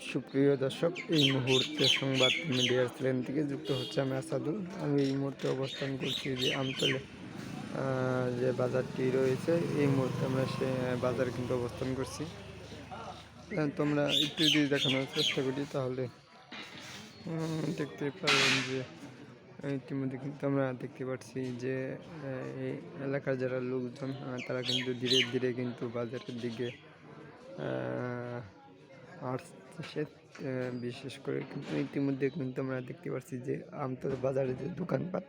সুপ্রিয় দর্শক, এই মুহূর্তে সংবাদ মিডিয়ার চ্যানেল থেকে যুক্ত হচ্ছে আমি আসাদুল। আমি এই মুহূর্তে অবস্থান করছি যে আমতলে যে বাজারটি রয়েছে। এই মুহূর্তে আমরা সে বাজারে কিন্তু অবস্থান করছি। তোমরা একটু যদি দেখানোর চেষ্টা করি তাহলে দেখতে পাবেন যে ইতিমধ্যে কিন্তু আমরা দেখতে পাচ্ছি যে এই এলাকার যারা লোকজন তারা কিন্তু ধীরে ধীরে কিন্তু বাজারের দিকে আসছে। বিশেষ করে কিন্তু ইতিমধ্যে কিন্তু আমরা দেখতে পাচ্ছি যে আমতলা বাজারে যে দোকানপাট,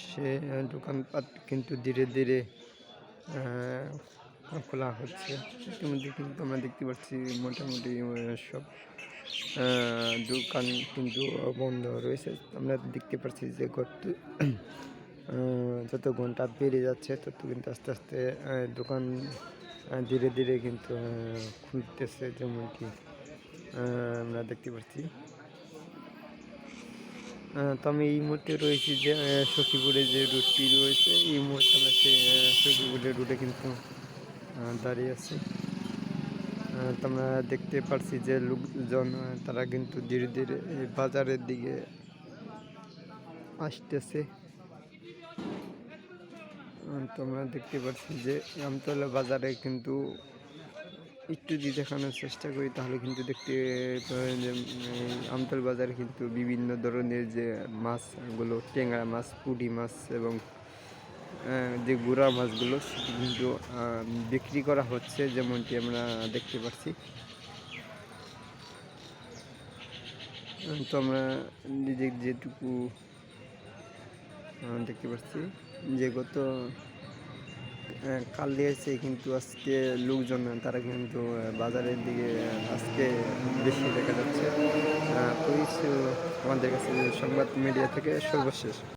সে দোকানপাট কিন্তু ধীরে ধীরে খোলা হচ্ছে। ইতিমধ্যে কিন্তু আমরা দেখতে পাচ্ছি মোটামুটি সব দোকান কিন্তু বন্ধ রয়েছে। আমরা দেখতে পাচ্ছি যে যত ঘন্টা বেড়ে যাচ্ছে তত কিন্তু আস্তে আস্তে দোকান ধীরে ধীরে কিন্তু খুলতেছে, যেমনটি আমরা দেখতে পাচ্ছি। তো আমি এই মুহূর্তে রয়েছি যে সখীপুরে যে রুটটি রয়েছে, এই মুহূর্তে আমরা সেই সখীপুরের রুটে কিন্তু দাঁড়িয়ে আছি। তো আমরা দেখতে পাচ্ছি যে লোকজন তারা কিন্তু ধীরে ধীরে এই বাজারের দিকে আসতেছে। তোমরা দেখতে পাচ্ছি যে আমতলা বাজারে কিন্তু একটু যদি দেখানোর চেষ্টা করি তাহলে কিন্তু দেখতে পাবেন যে আমতলা বাজারে কিন্তু বিভিন্ন ধরনের যে মাছগুলো, ট্যাংরা মাছ, পুঁটি মাছ এবং যে গুড়া মাছগুলো সেটি কিন্তু বিক্রি করা হচ্ছে, যেমনটি আমরা দেখতে পাচ্ছি। তো আমরা যেটুকু দেখতে পাচ্ছি যে গত কাল দিয়েছে কিন্তু আজকে লোকজন তারা কিন্তু বাজারের দিকে আজকে বেশি দেখা যাচ্ছে। তো আমাদের কাছে সংবাদ মিডিয়া থেকে সর্বশেষ।